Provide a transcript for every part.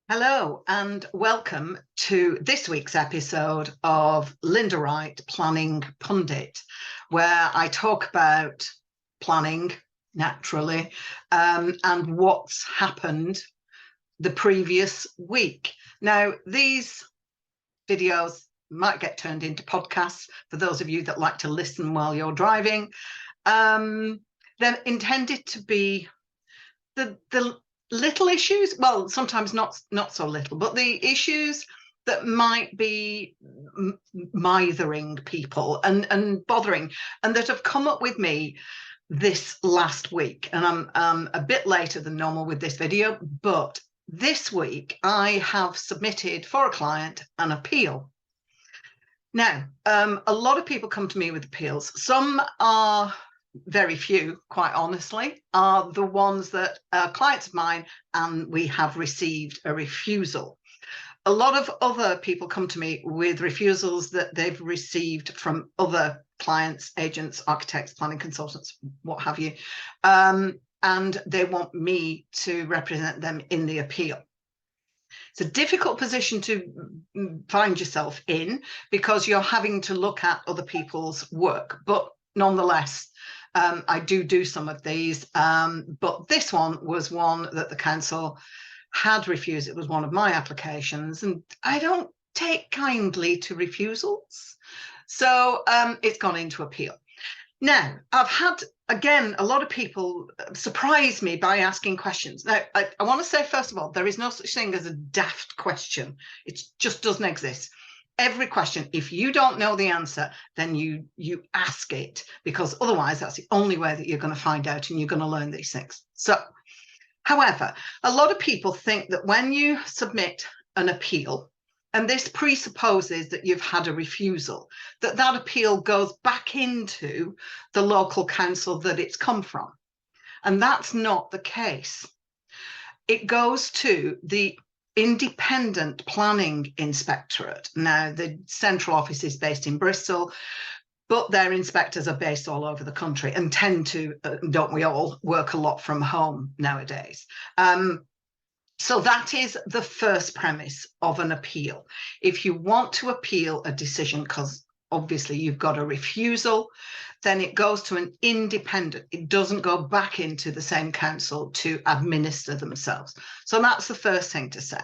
Hello and welcome to this week's episode of Linda Wright Planning Pundit, where I talk about planning naturally and what's happened the previous week. Now, these videos might get turned into podcasts for those of you that like to listen while you're driving. They're intended to be the little issues, well, sometimes not so little, but the issues that might be mithering people and bothering, and that have come up with me this last week. And I'm a bit later than normal with this video, but this week I have submitted for a client an appeal. Now, a lot of people come to me with appeals. Some are very few, quite honestly, are the ones that are clients of mine and we have received a refusal. A lot of other people come to me with refusals that they've received from other clients, agents, architects, planning consultants, what have you, and they want me to represent them in the appeal. It's a difficult position to find yourself in because you're having to look at other people's work, but nonetheless, I do some of these, but this one was one that the council had refused. It was one of my applications, and I don't take kindly to refusals. So it's gone into appeal. Now, I've had, again, a lot of people surprise me by asking questions. Now, I want to say, first of all, there is no such thing as a daft question. It just doesn't exist. Every question, if you don't know the answer, then you ask it, because otherwise that's the only way that you're going to find out and you're going to learn these things. So, however, a lot of people think that when you submit an appeal, and this presupposes that you've had a refusal, that appeal goes back into the local council that it's come from. And that's not the case. It goes to the Independent Planning Inspectorate. Now, the central office is based in Bristol, but their inspectors are based all over the country and tend to, don't we all, work a lot from home nowadays. So that is the first premise of an appeal. If you want to appeal a decision, because obviously you've got a refusal, then it goes to an independent. It doesn't go back into the same council to administer themselves. So that's the first thing to say.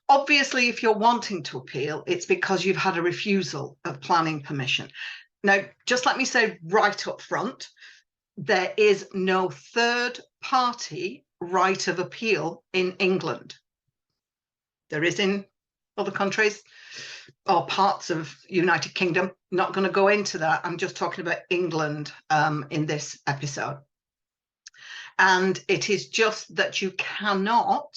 Obviously, if you're wanting to appeal, it's because you've had a refusal of planning permission. Now, just let me say right up front, there is no third party right of appeal in England. There is in other countries or parts of United Kingdom. Not going to go into that. I'm just talking about England in this episode. And it is just that you cannot,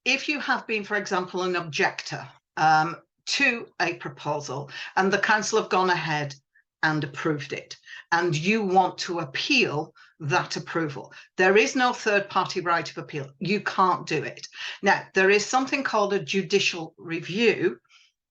if you have been, for example, an objector to a proposal and the council have gone ahead and approved it, and you want to appeal that approval, there is no third party right of appeal. You can't do it. Now, there is something called a judicial review.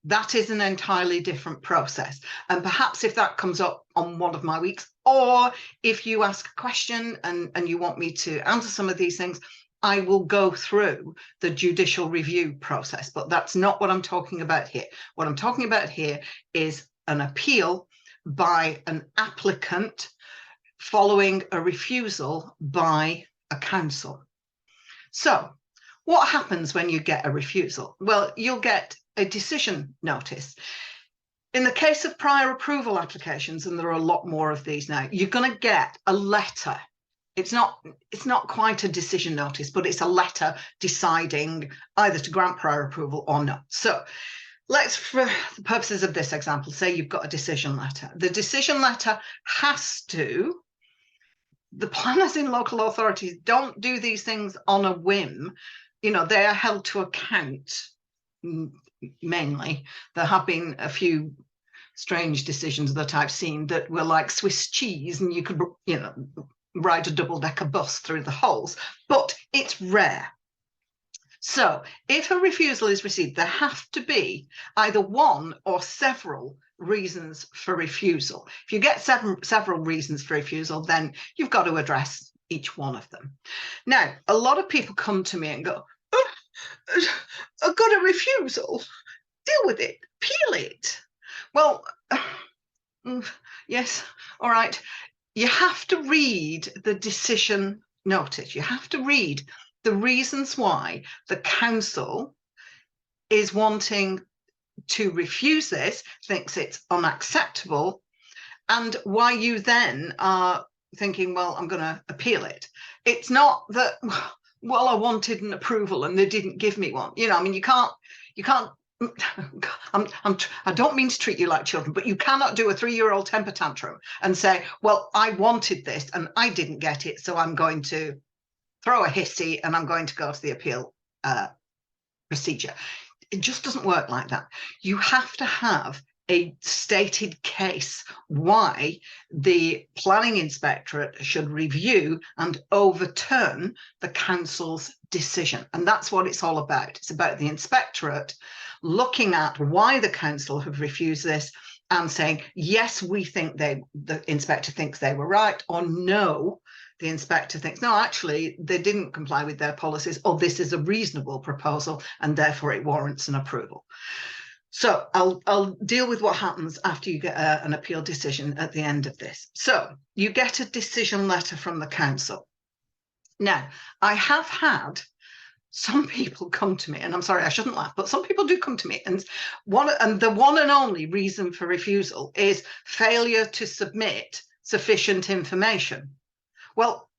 That is an entirely different process. And perhaps if that comes up on one of my weeks, or if you ask a question and you want me to answer some of these things, I will go through the judicial review process. But that's not what I'm talking about here. What I'm talking about here is an appeal by an applicant following a refusal by a council. So what happens when you get a refusal? Well, you'll get a decision notice. In the case of prior approval applications, and there are a lot more of these now, you're going to get a letter. It's not quite a decision notice, but it's a letter deciding either to grant prior approval or not. So let's, for the purposes of this example, say you've got a decision letter. The decision letter has to, the planners in local authorities don't do these things on a whim. You know, they are held to account mainly. There have been a few strange decisions that I've seen that were like Swiss cheese, and you could, you know, ride a double-decker bus through the holes, but it's rare. So if a refusal is received, there have to be either one or several reasons for refusal. If you get several reasons for refusal, then you've got to address each one of them. Now, a lot of people come to me and go, oh, got a refusal, deal with it, appeal it. Well, yes, all right. You have to read the decision notice. You have to read the reasons why the council is wanting to refuse this, thinks it's unacceptable, and why you then are thinking, well, I'm going to appeal it. It's not that, well, I wanted an approval and they didn't give me one. You know, I mean, you can't, I don't mean to treat you like children, but you cannot do a 3-year-old temper tantrum and say, well, I wanted this and I didn't get it, so I'm going to throw a hissy and I'm going to go to the appeal procedure. It just doesn't work like that. You have to have a stated case why the planning inspectorate should review and overturn the council's decision. And that's what it's all about. It's about the inspectorate looking at why the council have refused this and saying, yes, we think the inspector thinks they were right, or no, the inspector thinks, no, actually, they didn't comply with their policies, or this is a reasonable proposal, and therefore it warrants an approval. So I'll deal with what happens after you get an appeal decision at the end of this. So you get a decision letter from the council. Now, I have had some people come to me, and I'm sorry, I shouldn't laugh, but some people do come to me, and the one and only reason for refusal is failure to submit sufficient information. Well,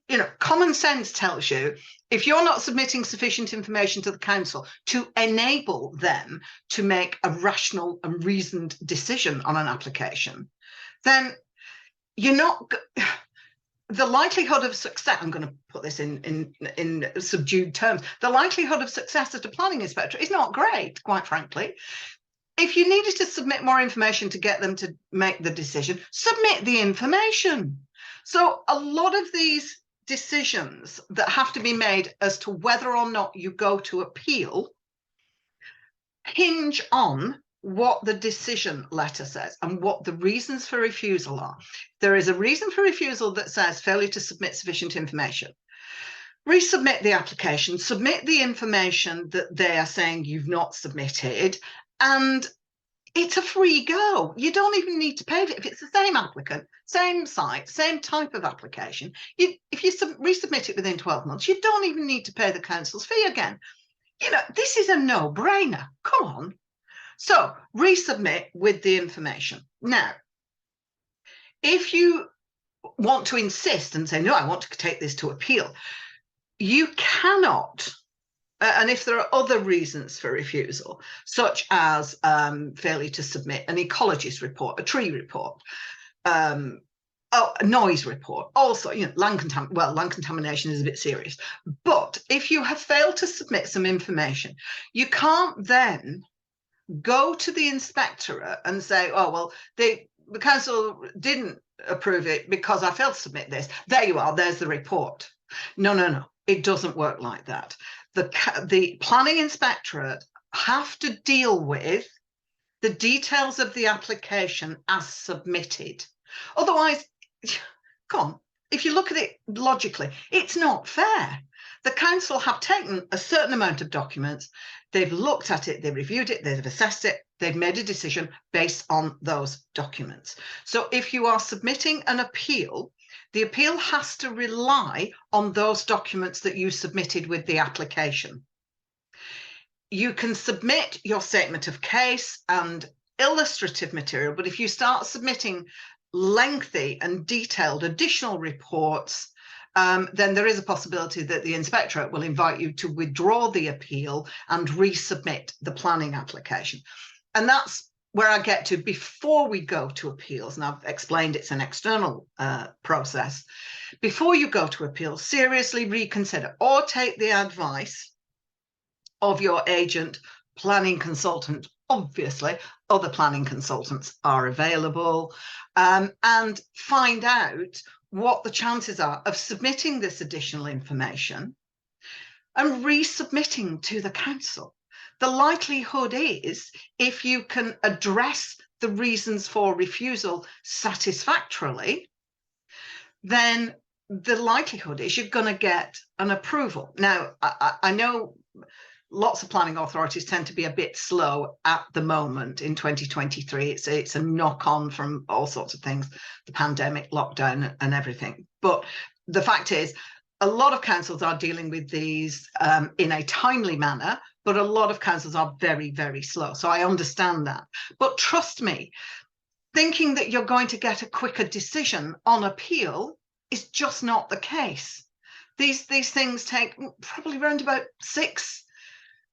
you know, common sense tells you if you're not submitting sufficient information to the council to enable them to make a rational and reasoned decision on an application, then you're not. The likelihood of success, I'm going to put this in subdued terms, the likelihood of success as a planning inspector is not great, quite frankly. If you needed to submit more information to get them to make the decision, submit the information. So a lot of these decisions that have to be made as to whether or not you go to appeal hinge on what the decision letter says and what the reasons for refusal are. There is a reason for refusal that says failure to submit sufficient information. Resubmit the application, submit the information that they are saying you've not submitted, and it's a free go. You don't even need to pay it. If it's the same applicant, same site, same type of application, if you resubmit it within 12 months, you don't even need to pay the council's fee again. You know, this is a no-brainer. Come on. So resubmit with the information. Now, if you want to insist and say, no, I want to take this to appeal, you cannot. And if there are other reasons for refusal, such as failure to submit an ecologist report, a tree report, a noise report, also, you know, land contamination is a bit serious. But if you have failed to submit some information, you can't then go to the inspectorate and say, oh, well, the council didn't approve it because I failed to submit this. There you are, there's the report. No. It doesn't work like that. The planning inspectorate have to deal with the details of the application as submitted. Otherwise, come on, if you look at it logically, it's not fair. The council have taken a certain amount of documents, they've looked at it, they've reviewed it, they've assessed it, they've made a decision based on those documents. So if you are submitting an appeal, the appeal has to rely on those documents that you submitted with the application. You can submit your statement of case and illustrative material, but if you start submitting lengthy and detailed additional reports, then there is a possibility that the inspectorate will invite you to withdraw the appeal and resubmit the planning application. And that's where I get to before we go to appeals, and I've explained it's an external process. Before you go to appeals, seriously reconsider or take the advice of your agent, planning consultant. Obviously, other planning consultants are available, and find out what the chances are of submitting this additional information and resubmitting to the council. The likelihood is, if you can address the reasons for refusal satisfactorily, then the likelihood is you're going to get an approval. Now, I know lots of planning authorities tend to be a bit slow at the moment in 2023. It's a knock-on from all sorts of things, the pandemic, lockdown, and everything. But the fact is, a lot of councils are dealing with these in a timely manner, but a lot of councils are very, very slow. So I understand that. But trust me, thinking that you're going to get a quicker decision on appeal is just not the case. These things take probably around about 6,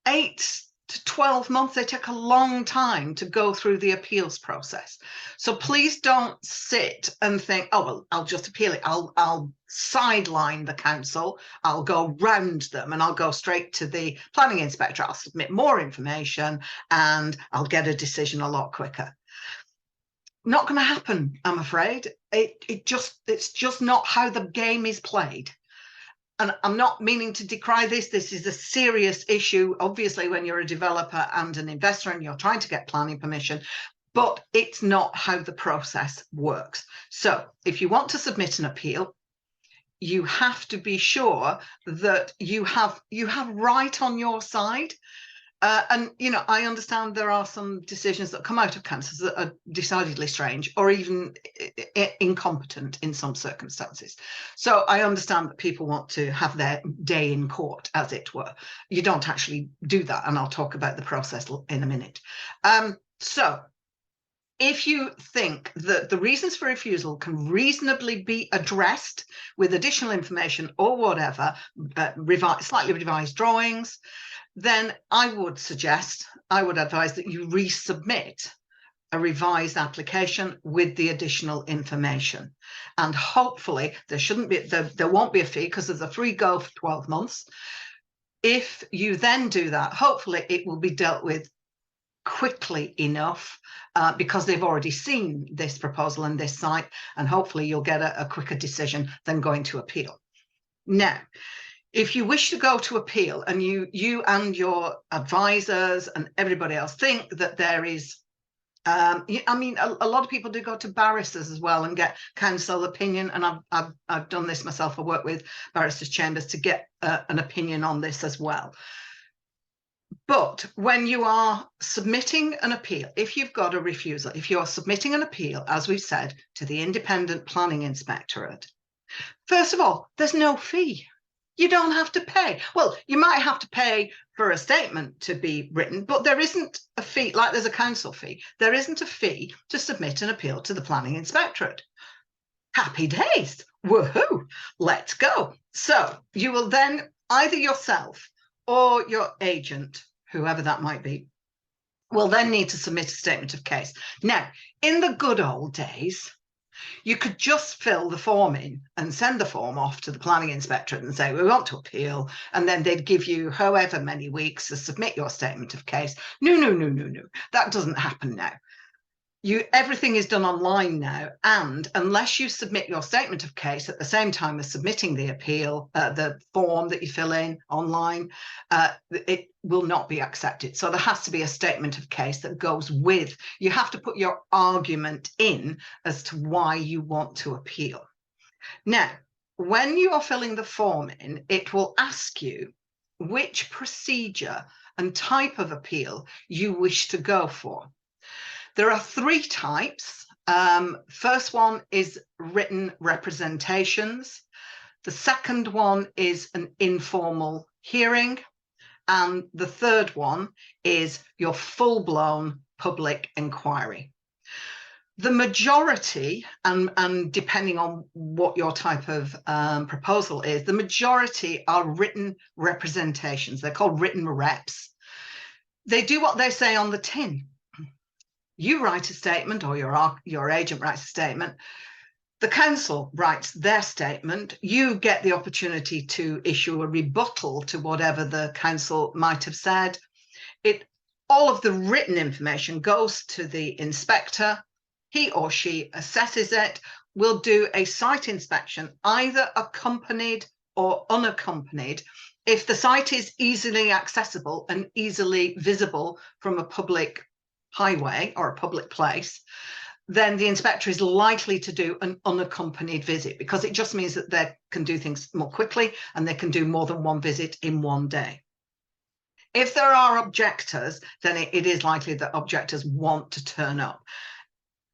8 to 12 months. They take a long time to go through the appeals process. So please don't sit and think, oh, well, I'll just appeal it. I'll sideline the council. I'll go round them and I'll go straight to the planning inspector. I'll submit more information and I'll get a decision a lot quicker. Not going to happen, I'm afraid. It's just not how the game is played. And I'm not meaning to decry this. This is a serious issue, obviously, when you're a developer and an investor and you're trying to get planning permission, but it's not how the process works. So if you want to submit an appeal, you have to be sure that you have Wright on your side. And, you know, I understand there are some decisions that come out of councils that are decidedly strange or even incompetent in some circumstances. So I understand that people want to have their day in court, as it were. You don't actually do that, and I'll talk about the process in a minute. So if you think that the reasons for refusal can reasonably be addressed with additional information or whatever, slightly revised drawings, then I would advise that you resubmit a revised application with the additional information. And hopefully there won't be a fee because there's a free go for 12 months. If you then do that, hopefully it will be dealt with quickly enough because they've already seen this proposal and this site, and hopefully you'll get a quicker decision than going to appeal. Now, if you wish to go to appeal and you and your advisors and everybody else think that there is, I mean, a lot of people do go to barristers as well and get counsel opinion. And I've done this myself. I work with barristers' chambers to get an opinion on this as well. But when you are submitting an appeal, if you've got a refusal, if you're submitting an appeal, as we've said, to the Independent Planning Inspectorate, first of all, there's no fee. You don't have to pay. Well, you might have to pay for a statement to be written, but there isn't a fee, like there's a council fee. There isn't a fee to submit an appeal to the Planning Inspectorate. Happy days. Woohoo. Let's go. So you will then either yourself or your agent, whoever that might be, will then need to submit a statement of case. Now, in the good old days, you could just fill the form in and send the form off to the planning inspectorate and say, we want to appeal. And then they'd give you however many weeks to submit your statement of case. No. That doesn't happen now. Everything is done online now. And unless you submit your statement of case at the same time as submitting the appeal, the form that you fill in online, it will not be accepted. So there has to be a statement of case that goes with, you have to put your argument in as to why you want to appeal. Now, when you are filling the form in, it will ask you which procedure and type of appeal you wish to go for. There are 3 types. First one is written representations. The second one is an informal hearing. And the third one is your full-blown public inquiry. The majority, and depending on what your type of proposal is, the majority are written representations. They're called written reps. They do what they say on the tin. You write a statement, or your agent writes a statement. The council writes their statement. You get the opportunity to issue a rebuttal to whatever the council might have said. All of the written information goes to the inspector. He or she assesses it, will do a site inspection, either accompanied or unaccompanied. If the site is easily accessible and easily visible from a public highway or a public place, then the inspector is likely to do an unaccompanied visit, because it just means that they can do things more quickly and they can do more than one visit in one day. If there are objectors, then it is likely that objectors want to turn up.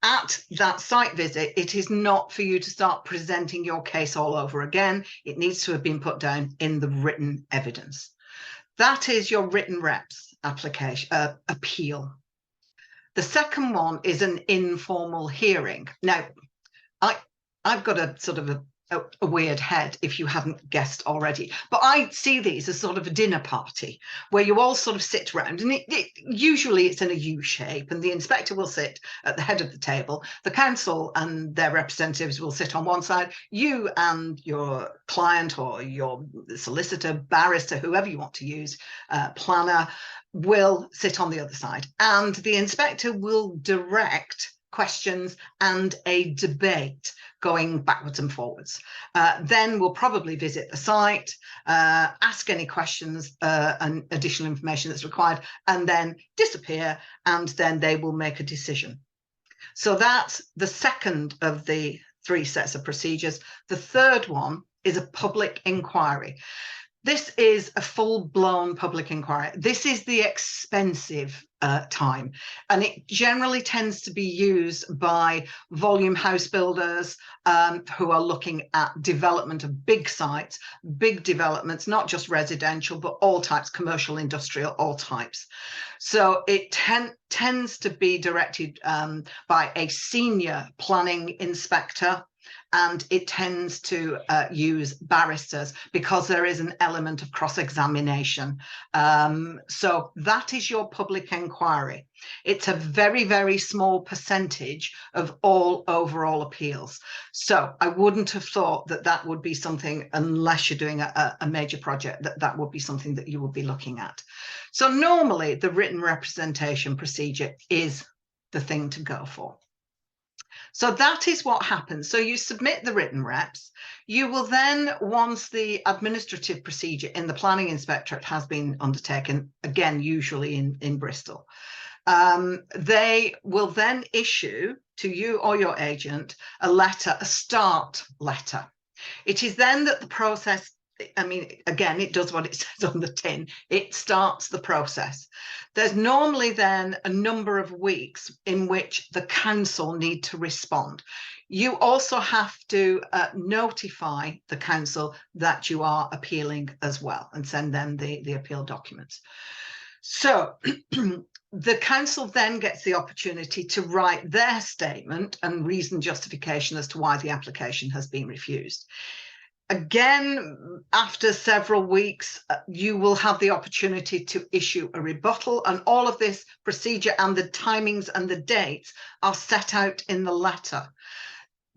At that site visit, it is not for you to start presenting your case all over again. It needs to have been put down in the written evidence. That is your written reps application appeal. The second one is an informal hearing. Now, I've got a sort of a weird head, if you haven't guessed already, but I see these as sort of a dinner party where you all sort of sit around, and usually it's in a U shape, and the inspector will sit at the head of the table, the counsel and their representatives will sit on one side, you and your client or your solicitor, barrister, whoever you want to use, planner, will sit on the other side, and the inspector will direct questions and a debate going backwards and forwards. Then we'll probably visit the site, ask any questions and additional information that's required, and then disappear, and then they will make a decision. So that's the second of the 3 sets of procedures. The third one is a public inquiry. This is a full-blown public inquiry. This is the expensive time, and it generally tends to be used by volume house builders who are looking at development of big sites, big developments, not just residential, but all types, commercial, industrial, all types. So it tends to be directed by a senior planning inspector, and it tends to use barristers because there is an element of cross-examination. So that is your public inquiry. It's a very, very small percentage of all overall appeals. So I wouldn't have thought that that would be something, unless you're doing a major project, that would be something that you would be looking at. So normally the written representation procedure is the thing to go for. So that is what happens. So you submit the written reps. You will then, once the administrative procedure in the planning inspectorate has been undertaken, again, usually in Bristol, they will then issue to you or your agent a letter, a start letter. It is then that the process, I mean, again, it does what it says on the tin. It starts the process. There's normally then a number of weeks in which the council need to respond. You also have to notify the council that you are appealing as well, and send them the appeal documents. So the council then gets the opportunity to write their statement and reason justification as to why the application has been refused. Again, after several weeks, you will have the opportunity to issue a rebuttal, and all of this procedure and the timings and the dates are set out in the letter.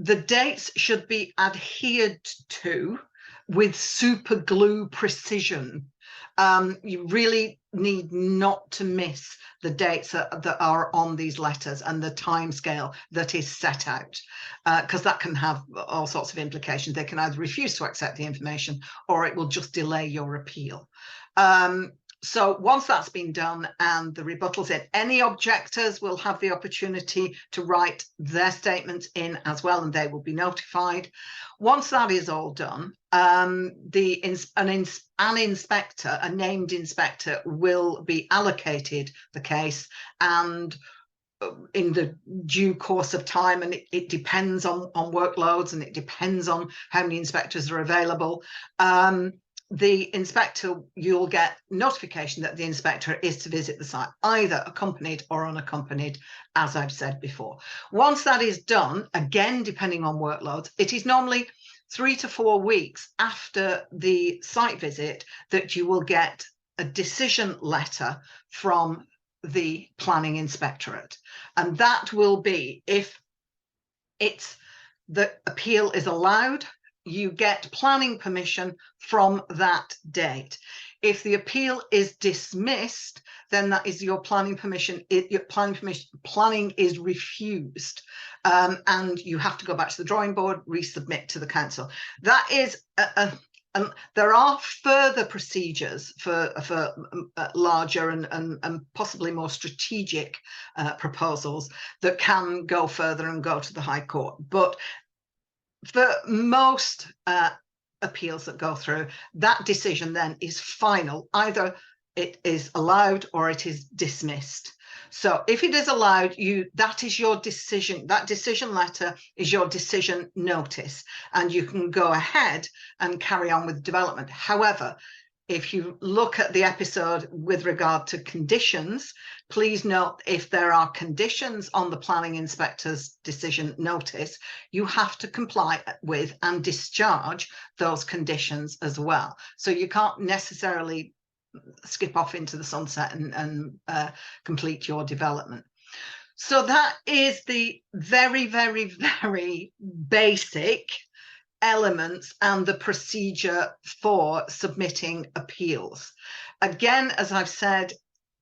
The dates should be adhered to with super glue precision. You really need not to miss the dates that are on these letters and the time scale that is set out, because that can have all sorts of implications. They can either refuse to accept the information, or it will just delay your appeal. So once that's been done and the rebuttal's in, any objectors will have the opportunity to write their statements in as well, and they will be notified. Once that is all done, an inspector, a named inspector, will be allocated the case, and in the due course of time, and it depends on workloads, and it depends on how many inspectors are available, the inspector, you'll get notification that the inspector is to visit the site, either accompanied or unaccompanied, as I've said before. Once that is done, again, depending on workloads, it is normally 3 to 4 weeks after the site visit that you will get a decision letter from the planning inspectorate. And that will be, if it's the appeal is allowed, you get planning permission from that date. If the appeal is dismissed, then that is your planning permission. Planning is refused, and you have to go back to the drawing board, resubmit to the council. That is And there are further procedures for larger and possibly more strategic proposals that can go further and go to the High Court. But for most appeals that go through, that decision then is final. Either it is allowed or it is dismissed. So if it is allowed, that is your decision. That decision letter is your decision notice, and you can go ahead and carry on with development. However, if you look at the episode with regard to conditions, please note if there are conditions on the planning inspector's decision notice, you have to comply with and discharge those conditions as well. So you can't necessarily skip off into the sunset and complete your development. So that is the very, very, very basic elements and the procedure for submitting appeals. Again, as I've said,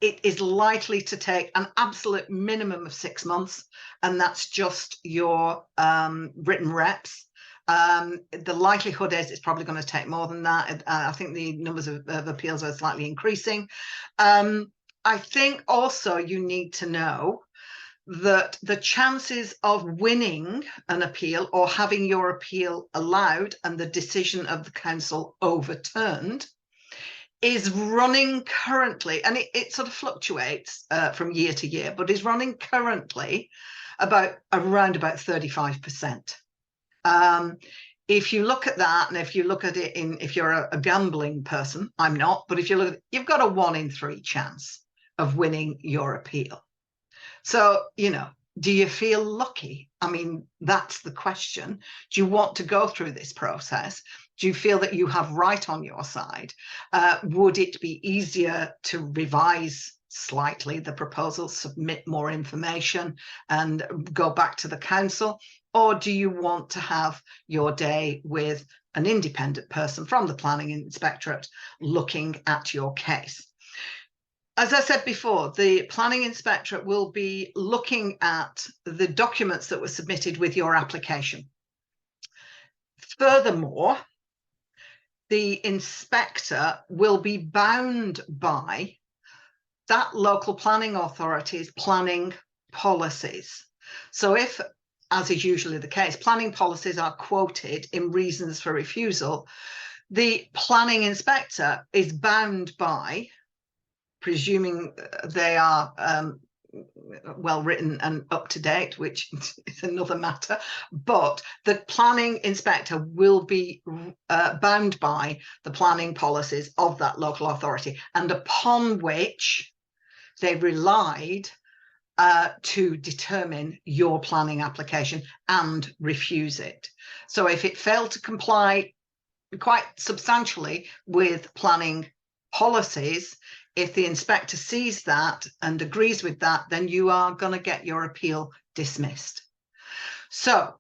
it is likely to take an absolute minimum of 6 months, and that's just your written reps. The likelihood is it's probably going to take more than that. I think the numbers of appeals are slightly increasing. I think also you need to know that the chances of winning an appeal or having your appeal allowed and the decision of the council overturned is running currently, and it sort of fluctuates from year to year, but is running currently around about 35%. If you look at that, and if you look at it if you're a gambling person, I'm not, but if you look at it, you've got a 1 in 3 chance of winning your appeal. So, do you feel lucky? I mean, that's the question. Do you want to go through this process? Do you feel that you have right on your side? Would it be easier to revise slightly the proposal, submit more information and go back to the council? Or do you want to have your day with an independent person from the planning inspectorate looking at your case? As I said before, the planning inspectorate will be looking at the documents that were submitted with your application. Furthermore, the inspector will be bound by that local planning authority's planning policies. So if, as is usually the case, planning policies are quoted in reasons for refusal, the planning inspector is bound by, presuming they are well written and up to date, which is another matter, but the planning inspector will be bound by the planning policies of that local authority, and upon which they relied to determine your planning application and refuse it. So if it failed to comply quite substantially with planning policies, if the inspector sees that and agrees with that, then you are going to get your appeal dismissed. So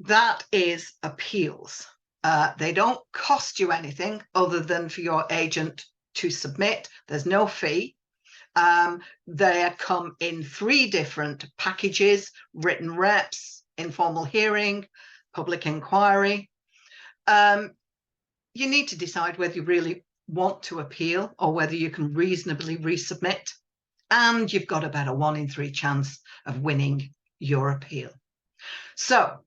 that is appeals. They don't cost you anything other than for your agent to submit. There's no fee. They come in 3 different packages: written reps, informal hearing, public inquiry. You need to decide whether you really want to appeal or whether you can reasonably resubmit, and you've got about a 1 in 3 chance of winning your appeal. So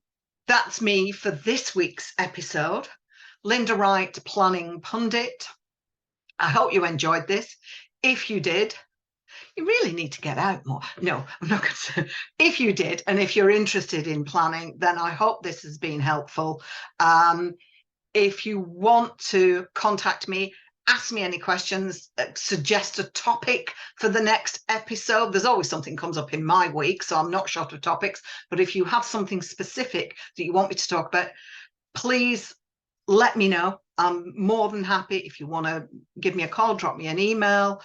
that's me for this week's episode. Linda Wright, Planning Pundit. I hope you enjoyed this. If you did, you really need to get out more. No, I'm not going to say. If you did, and if you're interested in planning, then I hope this has been helpful. If you want to contact me, ask me any questions, suggest a topic for the next episode. There's always something comes up in my week, so I'm not short of topics. But if you have something specific that you want me to talk about, please let me know. I'm more than happy. If you want to give me a call, drop me an email,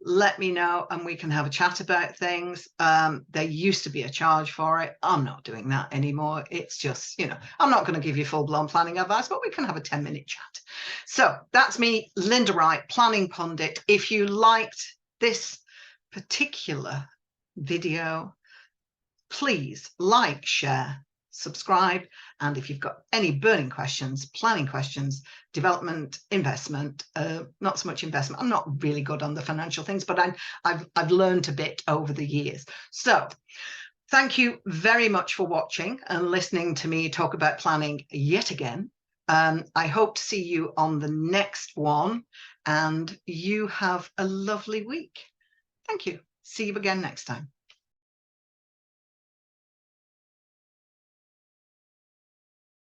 let me know, and we can have a chat about things. There used to be a charge for it. I'm not doing that anymore. It's just, I'm not going to give you full-blown planning advice, but we can have a 10-minute chat. So that's me, Linda Wright, Planning Pundit. If you liked this particular video, please like, share, subscribe. And if you've got any burning questions, planning questions, development, investment, not so much investment, I'm not really good on the financial things, but I've learned a bit over the years. So thank you very much for watching and listening to me talk about planning yet again. I hope to see you on the next one, and you have a lovely week. Thank you. See you again next time.